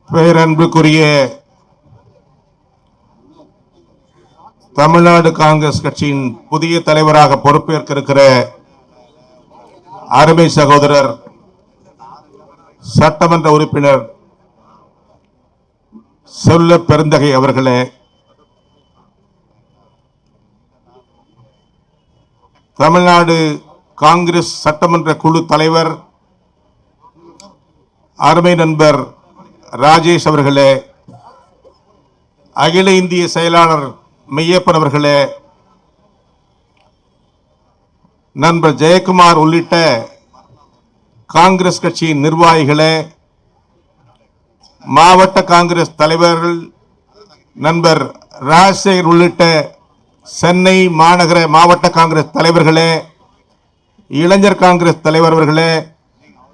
பேரன்புக்குரிய தமிழ்நாடு காங்கிரஸ் கட்சியின் புதிய தலைவராக பொறுப்பேற்க இருக்கிற அருமை சகோதரர் சட்டமன்ற உறுப்பினர் செல்ல பெருந்தகை அவர்களே, தமிழ்நாடு காங்கிரஸ் சட்டமன்ற குழு தலைவர் அருமை நண்பர் ராஜேஷ் அவர்களே, அகில இந்திய செயலாளர் மெய்யப்பன் அவர்களே, நண்பர் ஜெயக்குமார் உள்ளிட்ட காங்கிரஸ் கட்சியின் நிர்வாகிகளே, மாவட்ட காங்கிரஸ் தலைவர்கள் நண்பர் ராஜசேகர் உள்ளிட்ட சென்னை மாநகர மாவட்ட காங்கிரஸ் தலைவர்களே, இளைஞர் காங்கிரஸ் தலைவர்களே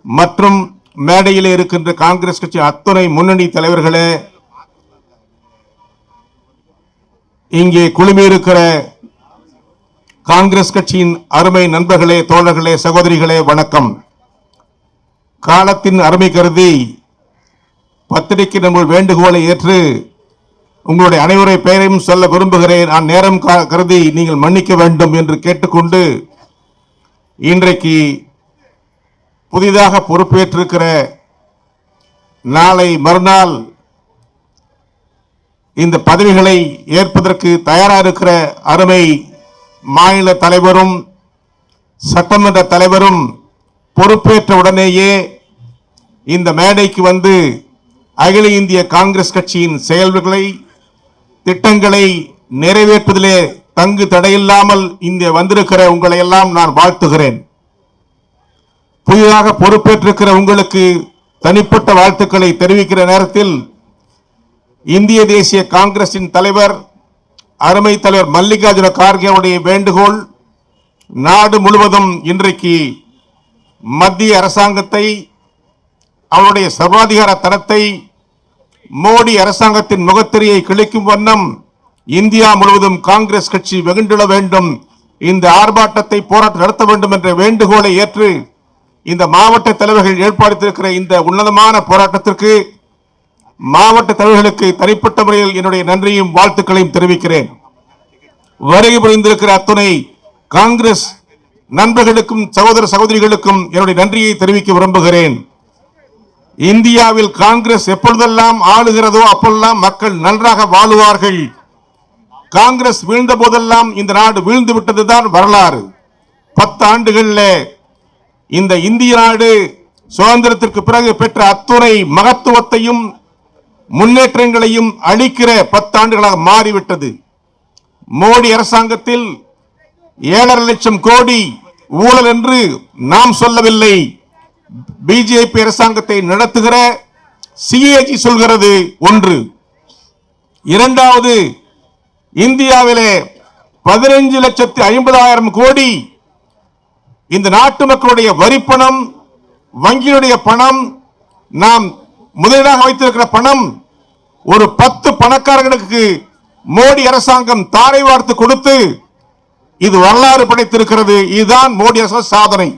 மற்றும் மேடையில் இருக்கின்ற காங்கிரஸ் கட்சி அத்துணை முன்னணி தலைவர்களே, இங்கே குழுமியிருக்கிற காங்கிரஸ் கட்சியின் அருமை நண்பர்களே, தோழர்களே, சகோதரிகளே, வணக்கம். காலத்தின் அருமை கருதி பத்திரிகை நம்ம வேண்டுகோளை ஏற்று உங்களுடைய அனைவரை பெயரையும் சொல்ல விரும்புகிறேன். நான் நேரம் கருதி நீங்கள் மன்னிக்க வேண்டும் என்று கேட்டுக்கொண்டு, இன்றைக்கு புதிதாக பொறுப்பேற்றிருக்கிற நாளை மறுநாள் இந்த பதவிகளை ஏற்பதற்கு தயாராக இருக்கிற அருமை மாநில தலைவரும் சட்டமன்ற தலைவரும் பொறுப்பேற்ற உடனேயே இந்த மேடைக்கு வந்து அகில இந்திய காங்கிரஸ் கட்சியின் செயல்களை திட்டங்களை நிறைவேற்றுவதிலே தங்கு தடையில்லாமல் இங்கே வந்திருக்கிற உங்களை எல்லாம் நான் வாழ்த்துகிறேன். புதிதாக பொறுப்பேற்றிருக்கிற உங்களுக்கு தனிப்பட்ட வாழ்த்துக்களை தெரிவிக்கிற நேரத்தில் இந்திய தேசிய காங்கிரசின் தலைவர் அருமை தலைவர் மல்லிகார்ஜுன கார்கே அவருடைய வேண்டுகோள், நாடு முழுவதும் இன்றைக்கு மத்திய அரசாங்கத்தை அவருடைய சர்வாதிகார தரத்தை மோடி அரசாங்கத்தின் முகத்திரையை கிழிக்கும் வண்ணம் இந்தியா முழுவதும் காங்கிரஸ் கட்சி வெகுண்டிட வேண்டும், இந்த ஆர்ப்பாட்டத்தை போராட்டம் நடத்த வேண்டும் என்ற வேண்டுகோளை ஏற்று இந்த மாவட்ட தலைவர்கள் ஏற்பாடுத்திருக்கிற இந்த உன்னதமான போராட்டத்திற்கு மாவட்ட தலைவர்களுக்கு தனிப்பட்ட முறையில் என்னுடைய நன்றியும் வாழ்த்துக்களையும் தெரிவிக்கிறேன். வருகை புரிந்திருக்கிற அத்துணை காங்கிரஸ் நண்பர்களுக்கும் சகோதர சகோதரிகளுக்கும் என்னுடைய நன்றியை தெரிவிக்க விரும்புகிறேன். இந்தியாவில் காங்கிரஸ் எப்பொழுதெல்லாம் ஆளுகிறதோ அப்பொழுதெல்லாம் மக்கள் நன்றாக வாழுவார்கள். காங்கிரஸ் வீழ்ந்த போதெல்லாம் இந்த நாடு வீழ்ந்து விட்டதுதான் வரலாறு. 10 ஆண்டுகளில் இந்த இந்திய நாடு சுதந்திரத்திற்கு பிறகு பெற்ற அத்துணை மகத்துவத்தையும் முன்னேற்றங்களையும் அளிக்கிற 10 ஆண்டுகளாக மாறிவிட்டது. மோடி அரசாங்கத்தில் 7.5 லட்சம் கோடி ஊழல் என்று நாம் சொல்லவில்லை, பிஜேபி அரசாங்கத்தை நடத்துகிற சிஏஜி சொல்கிறது. ஒன்று. இரண்டாவது, இந்தியாவிலே 15,50,000 கோடி இந்த நாட்டு மக்களுடைய வரிப்பணம், வங்கியுடைய பணம், நாம் முதலீடாக வைத்திருக்கிற பணம் ஒரு 10 பணக்காரர்களுக்கு மோடி அரசாங்கம் தாரை வார்த்து கொடுத்து இது வரலாறு படைத்திருக்கிறது. இதுதான் மோடி அரசு சாதனை.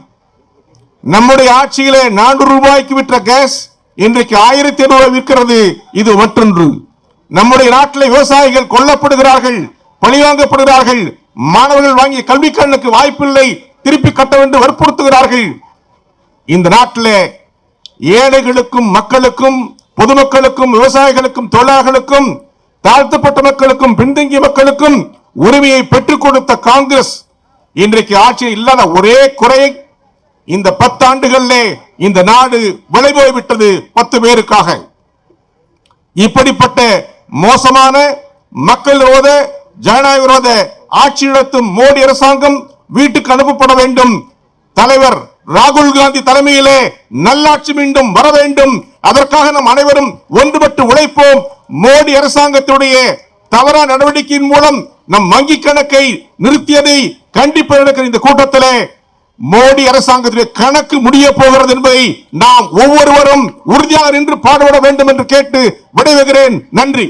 நம்முடைய ஆட்சியிலே 400 ரூபாய்க்கு விற்ற கேஸ் இன்றைக்கு 1,800 விற்கிறது. இது மற்றொன்று. நம்முடைய நாட்டில் விவசாயிகள் கொல்லப்படுகிறார்கள், பழிவாங்கப்படுகிறார்கள். மாணவர்கள் வாங்கிய கல்வி கடனுக்கு வாய்ப்பில்லை, திருப்பி கட்ட வேண்டும் வற்புறுத்துகிறார்கள். இந்த நாட்டில் ஏழைகளுக்கும் மக்களுக்கும் பொதுமக்களுக்கும் விவசாயிகளுக்கும் தொழிலாளர்களுக்கும் தாழ்த்தப்பட்ட மக்களுக்கும் பின்தங்கிய மக்களுக்கும் உரிமையை பெற்றுக் கொடுத்த காங்கிரஸ் இன்றைக்கு ஆட்சியில் இல்லாத ஒரே குறை, இந்த 10 ஆண்டுகளிலே இந்த நாடு விலை போய்விட்டது 10 பேருக்காக. இப்படிப்பட்ட மோசமான மக்கள் விரோத ஜனநாயக விரோத ஆட்சி நடத்தும் மோடி அரசாங்கம் வீட்டுக்கு அனுப்பப்பட வேண்டும். தலைவர் ராகுல் காந்தி தலைமையிலே நல்லாட்சி மீண்டும் வர வேண்டும். அதற்காக நாம் அனைவரும் ஒன்றுபட்டு உழைப்போம். மோடி அரசாங்கத்துடைய தவறான நடவடிக்கையின் மூலம் நம் வங்கி கணக்கை நிறுத்தியதை கண்டிப்பதற்கு இந்த கூட்டத்தில் மோடி அரசாங்கத்துடைய கணக்கு முடிய போகிறது என்பதை நாம் ஒவ்வொருவரும் உறுதியாக நின்று பாடுபட வேண்டும் என்று கேட்டு விடைபெறுகிறேன். நன்றி.